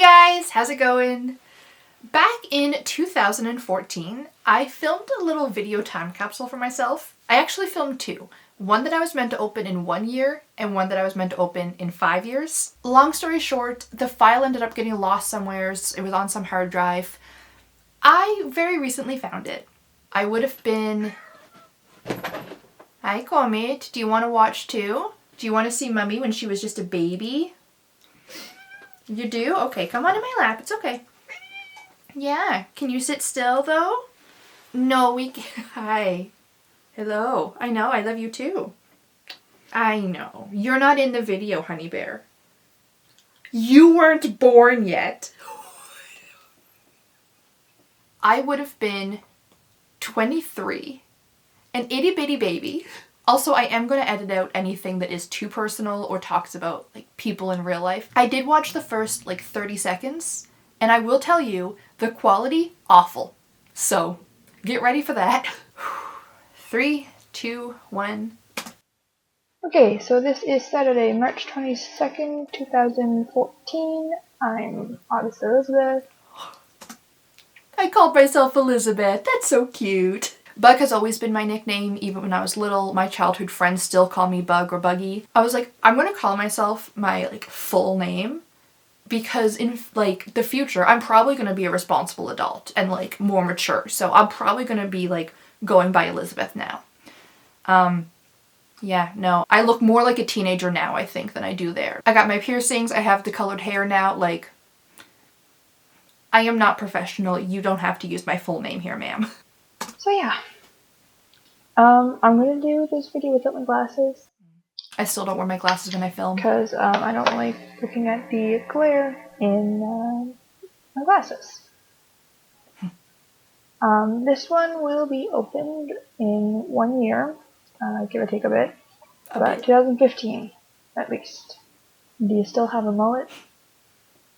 guys, how's it going? Back in 2014, I filmed a little video time capsule for myself. I actually filmed two. One that I was meant to open in 1 year and one that I was meant to open in 5 years. Long story short, the file ended up getting lost somewhere. It was on some hard drive. I very recently found it. I would have been... Hi, Comet. Do you want to watch too? Do you want to see Mummy when she was just a baby? You do? Okay, come on in my lap. It's okay. Yeah. Can you sit still, though? No, we can't. Hi. Hello. I know. I love you, too. I know. You're not in the video, honey bear. You weren't born yet. I would have been 23. An itty-bitty baby. Also, I am going to edit out anything that is too personal or talks about like people in real life. I did watch the first 30 seconds, and I will tell you, the quality, awful. So, get ready for that. 3, 2, 1. Okay, so this is Saturday, March 22nd, 2014. I'm obviously Elizabeth. I called myself Elizabeth. That's so cute. Bug has always been my nickname, even when I was little. My childhood friends still call me Bug or Buggy. I was like, I'm gonna call myself my full name because in the future, I'm probably gonna be a responsible adult and more mature. So I'm probably gonna be going by Elizabeth now. Yeah, no. I look more like a teenager now, I think, than I do there. I got my piercings. I have the colored hair now. I am not professional. You don't have to use my full name here, ma'am. So yeah, I'm gonna do this video without my glasses. I still don't wear my glasses when I film. Because I don't like looking at the glare in my glasses. This one will be opened in 1 year, give or take a bit. About 2015, at least. Do you still have a mullet?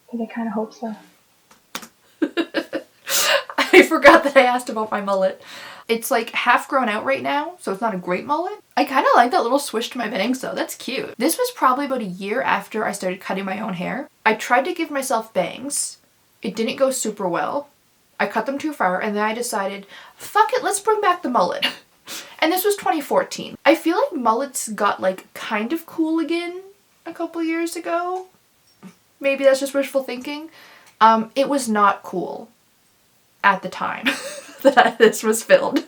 Because I kind of hope so. I forgot that I asked about my mullet. It's half grown out right now, so it's not a great mullet. I kind of like that little swish to my bangs though. That's cute. This was probably about a year after I started cutting my own hair. I tried to give myself bangs. It didn't go super well. I cut them too far, and then I decided, fuck it, let's bring back the mullet. And this was 2014. I feel like mullets got kind of cool again a couple years ago. Maybe that's just wishful thinking. It was not cool at the time that this was filmed.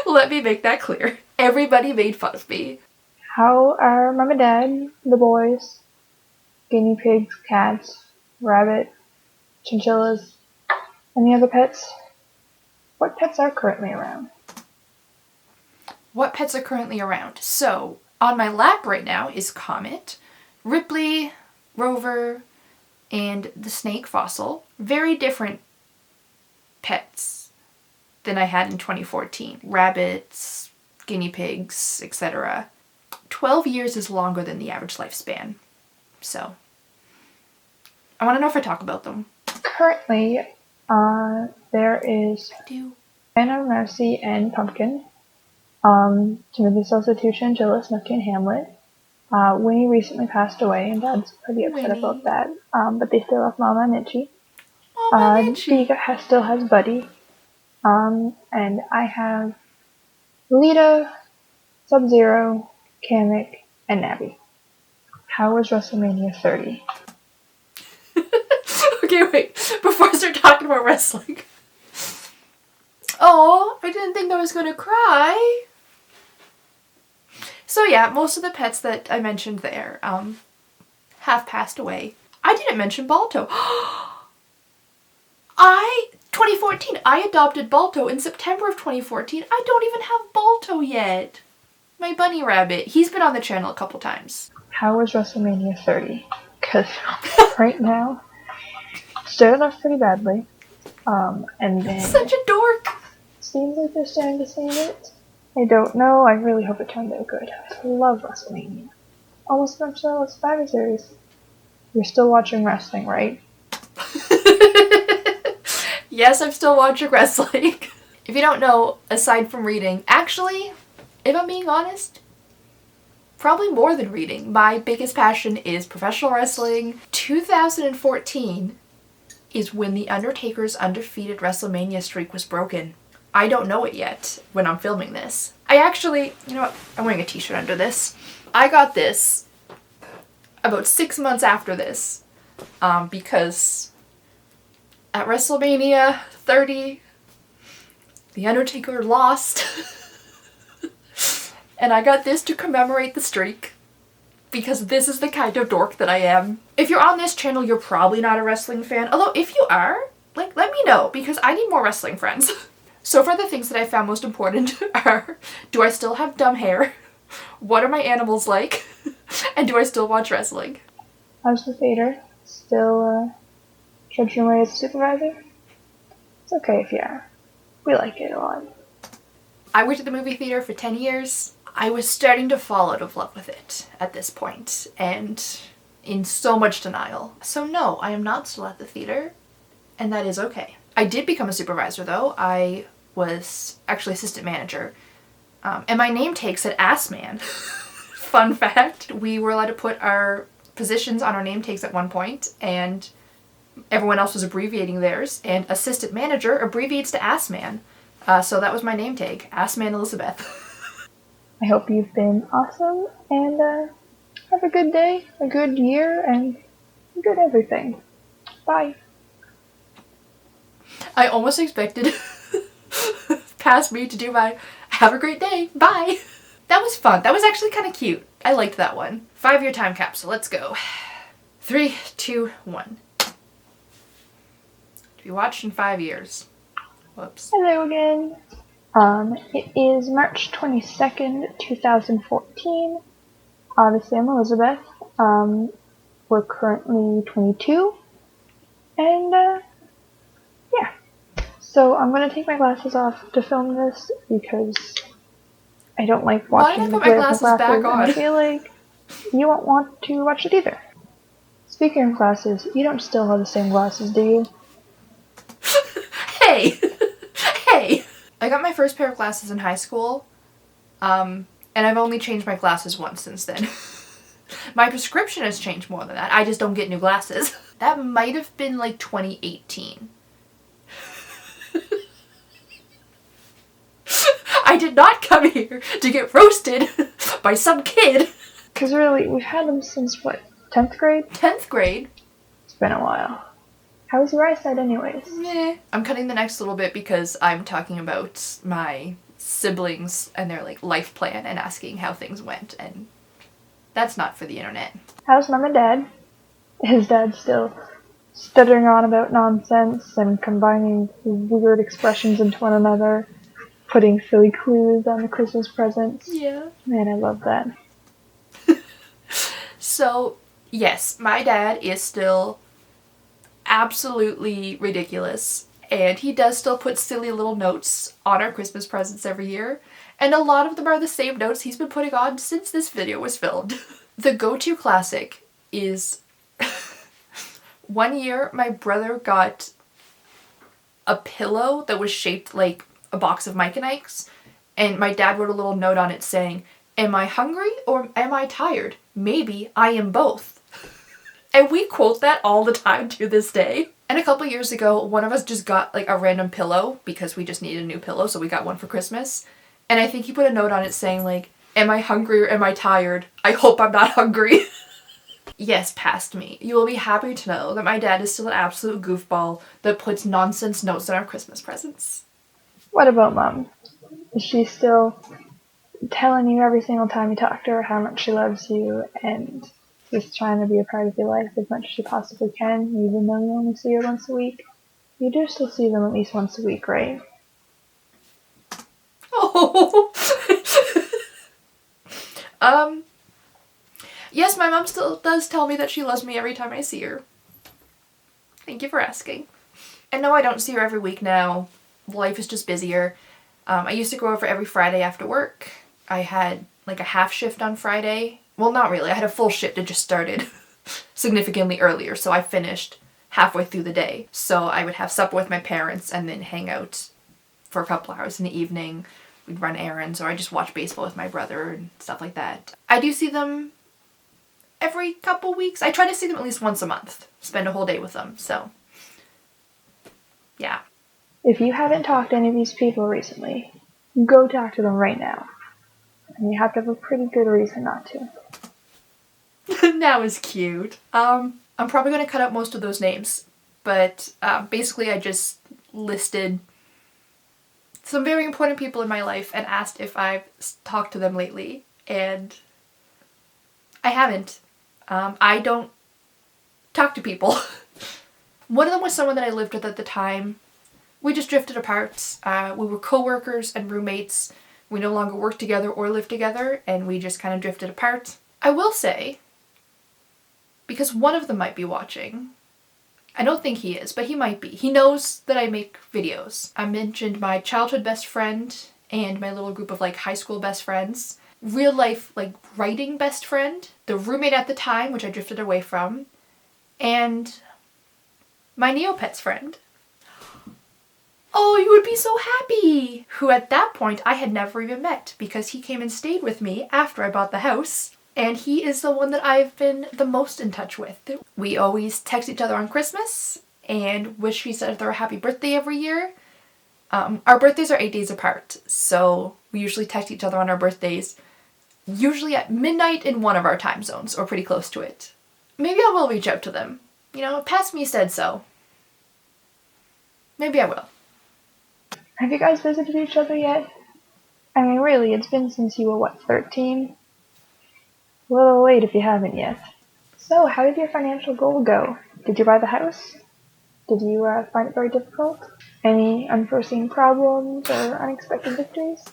Let me make that clear. Everybody made fun of me. How are Mom and Dad, the boys, guinea pigs, cats, rabbit, chinchillas, any other pets? What pets are currently around? What pets are currently around? So, on my lap right now is Comet, Ripley, Rover, and the snake fossil. Very different pets than I had in 2014. Rabbits, guinea pigs, etc. 12 years is longer than the average lifespan. So, I want to know if I talk about them. Currently, there is Anna, Mercy, and Pumpkin. Timothy Substitution, Jilla, Snooky, and Hamlet. Winnie recently passed away, and Dad's pretty upset about that. But they still have Mama and Itchy. Dee still has Buddy. And I have Lita, Sub-Zero, Kamek, and Navi. How was WrestleMania 30? Okay, wait. Before I start talking about wrestling. Oh, I didn't think I was gonna cry. So yeah, most of the pets that I mentioned there, have passed away. I didn't mention Balto. 2014, I adopted Balto in September of 2014. I don't even have Balto yet. My bunny rabbit. He's been on the channel a couple times. How was WrestleMania 30? Because right now, started off pretty badly. And then... Such a dork! Seems like they're starting to save it. I don't know. I really hope it turned out good. I love WrestleMania. Almost as much as I love Survivor Series. You're still watching wrestling, right? Yes, I'm still watching wrestling. If you don't know, aside from reading, actually, if I'm being honest, probably more than reading, my biggest passion is professional wrestling. 2014 is when The Undertaker's undefeated WrestleMania streak was broken. I don't know it yet when I'm filming this. I actually, you know what, I'm wearing a t-shirt under this. I got this about 6 months after this because at WrestleMania 30, The Undertaker lost. And I got this to commemorate the streak because this is the kind of dork that I am. If you're on this channel, you're probably not a wrestling fan. Although if you are, like, let me know because I need more wrestling friends. So far the things that I found most important are, do I still have dumb hair? What are my animals like? And do I still watch wrestling? How's the theater? Still trudging away as a supervisor? It's okay if you are. We like it a lot. I worked at the movie theater for 10 years. I was starting to fall out of love with it at this point, and in so much denial. So no, I am not still at the theater, and that is okay. I did become a supervisor though. I was actually assistant manager, and my name tag said Ass Man. Fun fact, we were allowed to put our positions on our name tags at one point, and everyone else was abbreviating theirs, and assistant manager abbreviates to Ass Man. So that was my name tag, Ass Man Elizabeth. I hope you've been awesome, and have a good day, a good year, and a good everything. Bye. I almost expected past me to do my have a great day, bye. That was fun. That was actually kind of cute. I liked that one. 5-year time capsule, let's go. 3, 2, 1. To be watched in 5 years. Whoops. Hello again. It is March 22nd, 2014. Obviously, I'm Elizabeth. We're currently 22. And, yeah. So I'm going to take my glasses off to film this because I don't like watching the glare of my glasses, and I feel like you won't want to watch it either. Speaking of glasses, you don't still have the same glasses, do you? Hey! Hey! I got my first pair of glasses in high school, and I've only changed my glasses once since then. My prescription has changed more than that. I just don't get new glasses. That might have been like 2018. I did not come here to get roasted by some kid. Because really, we've had them since, what, 10th grade? 10th grade? It's been a while. How's your eyesight anyways? Meh. I'm cutting the next little bit because I'm talking about my siblings and their like life plan and asking how things went, and that's not for the internet. How's Mom and Dad? Is Dad still stuttering on about nonsense and combining weird expressions into one another, putting silly clues on the Christmas presents? Yeah. Man, I love that. So, yes, my dad is still absolutely ridiculous, and he does still put silly little notes on our Christmas presents every year, and a lot of them are the same notes he's been putting on since this video was filmed. The go-to classic is one year my brother got a pillow that was shaped like a box of Mike and Ike's, and my dad wrote a little note on it saying, "Am I hungry or am I tired? Maybe I am both." And we quote that all the time to this day. And a couple years ago, one of us just got like a random pillow because we just needed a new pillow, so we got one for Christmas. And I think he put a note on it saying like, "Am I hungry or am I tired? I hope I'm not hungry." Yes, past me. You will be happy to know that my dad is still an absolute goofball that puts nonsense notes on our Christmas presents. What about Mom? Is she still telling you every single time you talk to her how much she loves you and just trying to be a part of your life as much as she possibly can, even though you only see her once a week? You do still see them at least once a week, right? Oh. Yes, my mom still does tell me that she loves me every time I see her. Thank you for asking. And no, I don't see her every week now. Life is just busier. I used to go over every Friday after work. I had like a half shift on Friday. Well, not really. I had a full shift. It just started significantly earlier, so I finished halfway through the day. So I would have supper with my parents and then hang out for a couple hours in the evening. We'd run errands, or I just watch baseball with my brother and stuff like that. I do see them every couple weeks. I try to see them at least once a month. Spend a whole day with them, so Yeah. If you haven't talked to any of these people recently, go talk to them right now. And you have to have a pretty good reason not to. That was cute. I'm probably going to cut out most of those names, but basically I just listed some very important people in my life and asked if I've talked to them lately, and I haven't. I don't talk to people. One of them was someone that I lived with at the time. We just drifted apart. We were co-workers and roommates. We no longer work together or live together, and we just kind of drifted apart. I will say, because one of them might be watching, I don't think he is, but he might be. He knows that I make videos. I mentioned my childhood best friend and my little group of like high school best friends. Real life like writing best friend. The roommate at the time, which I drifted away from. And my Neopets friend. Oh, you would be so happy! Who at that point I had never even met because he came and stayed with me after I bought the house. And he is the one that I've been the most in touch with. We always text each other on Christmas and wish each other a happy birthday every year. Our birthdays are 8 days apart, so we usually text each other on our birthdays, usually at midnight in one of our time zones, or pretty close to it. Maybe I will reach out to them. You know, past me said so. Maybe I will. Have you guys visited each other yet? I mean, really, it's been since you were, 13? A little late if you haven't yet. So, how did your financial goal go? Did you buy the house? Did you find it very difficult? Any unforeseen problems or unexpected victories?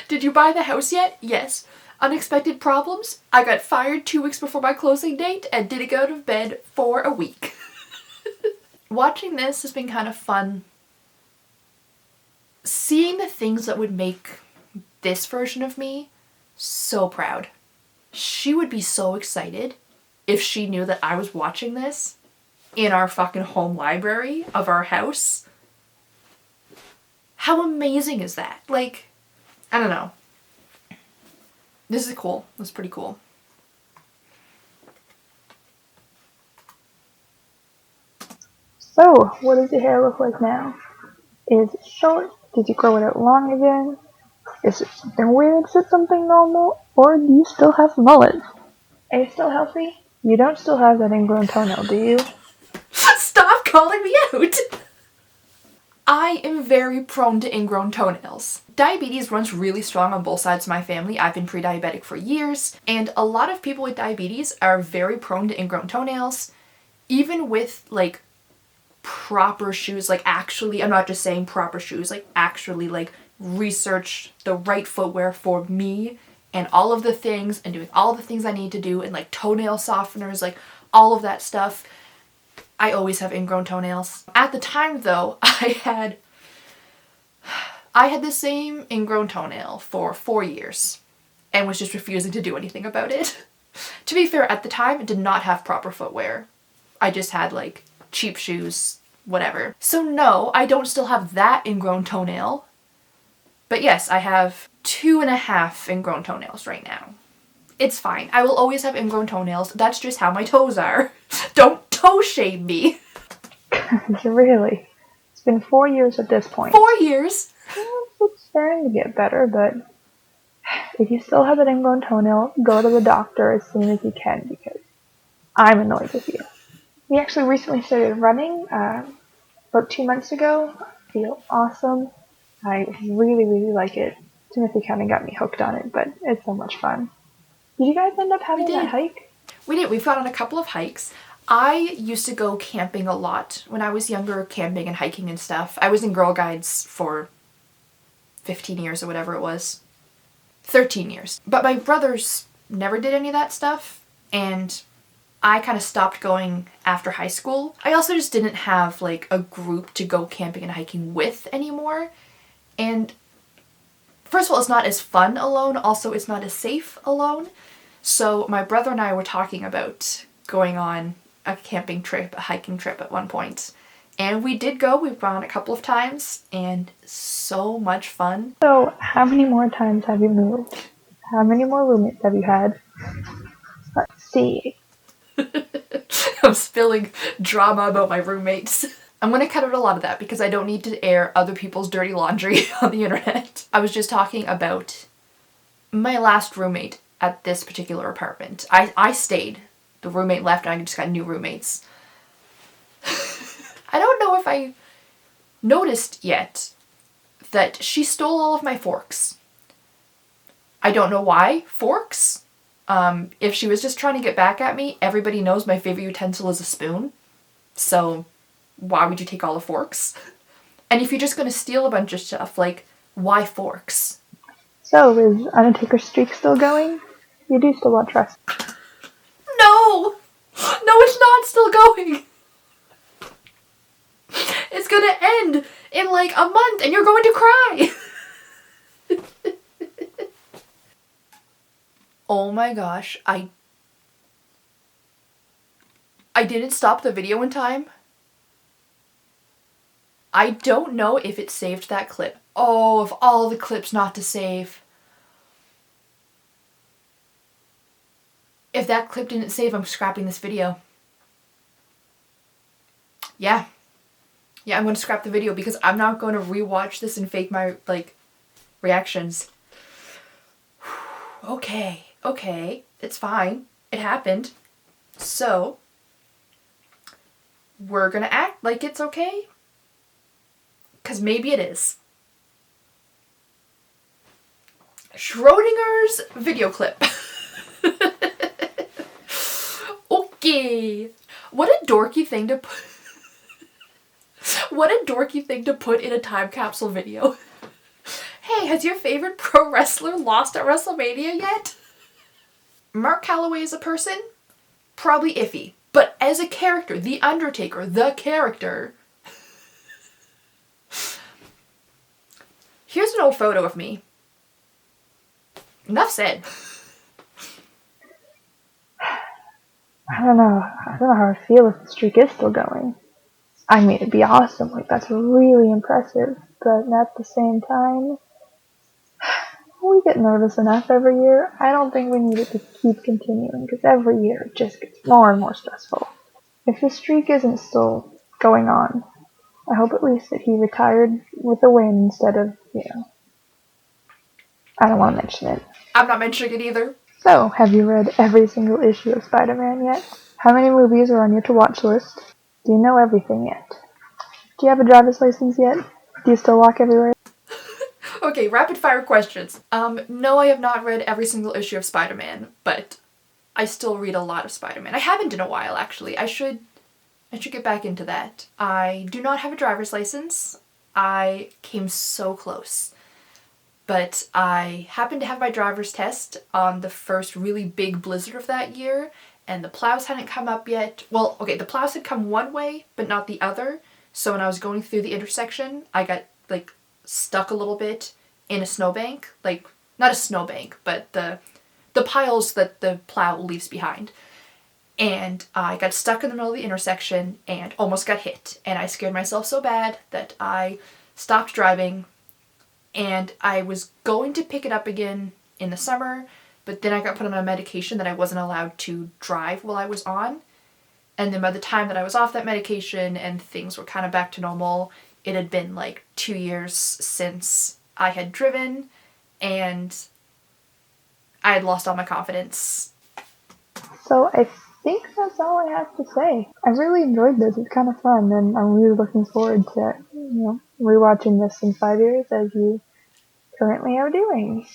Did you buy the house yet? Yes. Unexpected problems? I got fired 2 weeks before my closing date and didn't go to bed for a week. Watching this has been kind of fun. Seeing the things that would make this version of me so proud. She would be so excited if she knew that I was watching this in our fucking home library of our house. How amazing is that? Like, I don't know. This is cool. This is pretty cool. So, what does your hair look like now? Is it short? Did you grow it out long again? Is it something weird? Is it something normal? Or do you still have the mullet? Are you still healthy? You don't still have that ingrown toenail, do you? Stop calling me out! I am very prone to ingrown toenails. Diabetes runs really strong on both sides of my family. I've been pre-diabetic for years, and a lot of people with diabetes are very prone to ingrown toenails. Even with, like, proper shoes, like actually, I'm not just saying proper shoes, like actually, like, research the right footwear for me and all of the things and doing all the things I need to do and like toenail softeners, like all of that stuff. I always have ingrown toenails. At the time though, I had the same ingrown toenail for 4 years and was just refusing to do anything about it. To be fair, at the time, I did not have proper footwear. I just had like cheap shoes, whatever. So no, I don't still have that ingrown toenail. But yes, I have 2.5 ingrown toenails right now. It's fine. I will always have ingrown toenails. That's just how my toes are. Don't toe shame me. Really? It's been 4 years at this point. 4 years? It's starting to get better, but if you still have an ingrown toenail, go to the doctor as soon as you can because I'm annoyed with you. We actually recently started running about 2 months ago. I feel awesome. I really, really like it. Timothy kind of got me hooked on it, but it's so much fun. Did you guys end up having that hike? We did. We've gone on a couple of hikes. I used to go camping a lot when I was younger, camping and hiking and stuff. I was in Girl Guides for 15 years or whatever it was. 13 years. But my brothers never did any of that stuff, and I kind of stopped going after high school. I also just didn't have like a group to go camping and hiking with anymore. And first of all, it's not as fun alone. Also, it's not as safe alone. So my brother and I were talking about going on a camping trip, a hiking trip at one point. And we did go. We've gone a couple of times and so much fun. So how many more times have you moved? How many more roommates have you had? Let's see. I'm spilling drama about my roommates. I'm gonna cut out a lot of that because I don't need to air other people's dirty laundry on the internet. I was just talking about my last roommate at this particular apartment. I stayed. The roommate left and I just got new roommates. I don't know if I noticed yet that she stole all of my forks. I don't know why. Forks? If she was just trying to get back at me, everybody knows my favorite utensil is a spoon. So why would you take all the forks? And if you're just going to steal a bunch of stuff, like, why forks? So, is Undertaker's streak still going? You do still want trust. No! No, it's not still going! It's gonna end in like a month and you're going to cry! Oh my gosh, I didn't stop the video in time. I don't know if it saved that clip. Oh, of all the clips not to save. If that clip didn't save, I'm scrapping this video. Yeah. Yeah, I'm going to scrap the video because I'm not going to rewatch this and fake my, like, reactions. Okay, it's fine. It happened. So, we're going to act like it's okay. Because maybe it is. Schrodinger's video clip. Okay. What a dorky thing to put. What a dorky thing to put in a time capsule video. Hey, has your favorite pro wrestler lost at WrestleMania yet? Mark Calloway as a person? Probably iffy. But as a character, The Undertaker, the character. Here's an old photo of me. Enough said. I don't know how I feel if the streak is still going. I mean, it'd be awesome, like, that's really impressive, but at the same time, we get nervous enough every year. I don't think we need it to keep continuing, because every year it just gets more and more stressful. If the streak isn't still going on, I hope at least that he retired with a win instead of, I don't want to mention it. I'm not mentioning it either. So, have you read every single issue of Spider-Man yet? How many movies are on your to-watch list? Do you know everything yet? Do you have a driver's license yet? Do you still walk everywhere? Okay, rapid fire questions. No, I have not read every single issue of Spider-Man, but I still read a lot of Spider-Man. I haven't in a while, actually. I should get back into that. I do not have a driver's license. I came so close. But I happened to have my driver's test on the first really big blizzard of that year, and the plows hadn't come up yet. Well, okay, the plows had come one way, but not the other. So when I was going through the intersection, I got, like, stuck a little bit in a snowbank. Like, not a snowbank, but the piles that the plow leaves behind. And I got stuck in the middle of the intersection and almost got hit. And I scared myself so bad that I stopped driving. And I was going to pick it up again in the summer, but then I got put on a medication that I wasn't allowed to drive while I was on. And then by the time that I was off that medication and things were kind of back to normal, it had been like 2 years since I had driven, and I had lost all my confidence. So I think that's all I have to say. I really enjoyed this. It's kind of fun, and I'm really looking forward to, rewatching this in 5 years as you currently are doing.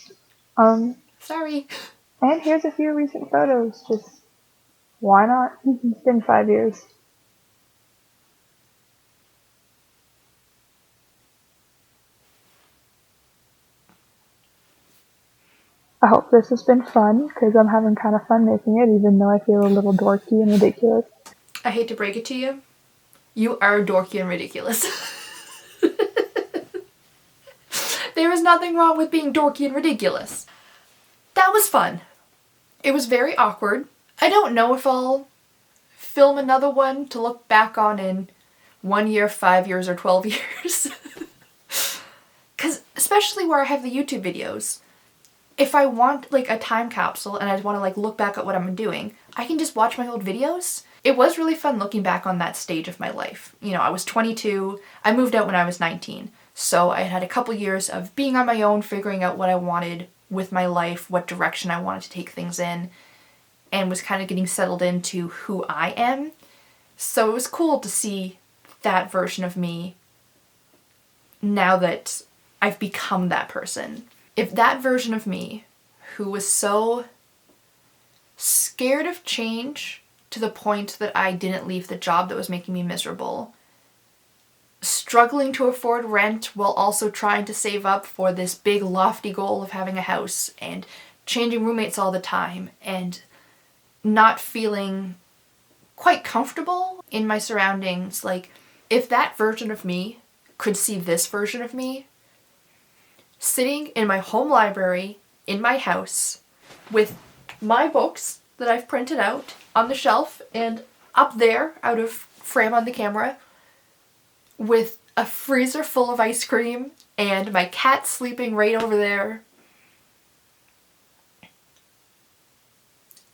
Sorry. And here's a few recent photos. Just, why not? It's been 5 years. I hope this has been fun, because I'm having kind of fun making it, even though I feel a little dorky and ridiculous. I hate to break it to you. You are dorky and ridiculous. There is nothing wrong with being dorky and ridiculous. That was fun. It was very awkward. I don't know if I'll film another one to look back on in 1 year, 5 years, or 12 years. Because especially where I have the YouTube videos, if I want like a time capsule and I want to like look back at what I'm doing, I can just watch my old videos It was really fun looking back on that stage of my life. You know, I was 22, I moved out when I was 19, so I had a couple years of being on my own, figuring out what I wanted with my life, what direction I wanted to take things in, and was kind of getting settled into who I am. So it was cool to see that version of me now that I've become that person. If that version of me, who was so scared of change to the point that I didn't leave the job that was making me miserable, struggling to afford rent while also trying to save up for this big lofty goal of having a house, and changing roommates all the time, and not feeling quite comfortable in my surroundings, like, if that version of me could see this version of me sitting in my home library in my house with my books that I've printed out on the shelf and up there out of frame on the camera, with a freezer full of ice cream and my cat sleeping right over there,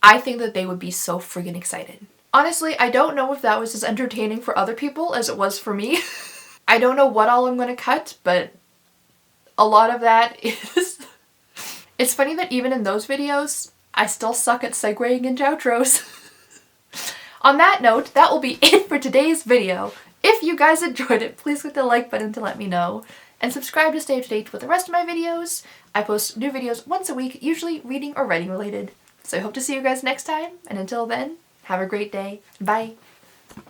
I think that they would be so friggin' excited. Honestly, I don't know if that was as entertaining for other people as it was for me. I don't know what all I'm gonna cut, but a lot of that is... It's funny that even in those videos, I still suck at segueing into outros. On that note, that will be it for today's video. If you guys enjoyed it, please click the like button to let me know, and subscribe to stay up to date with the rest of my videos. I post new videos once a week, usually reading or writing related. So I hope to see you guys next time, and until then, have a great day. Bye!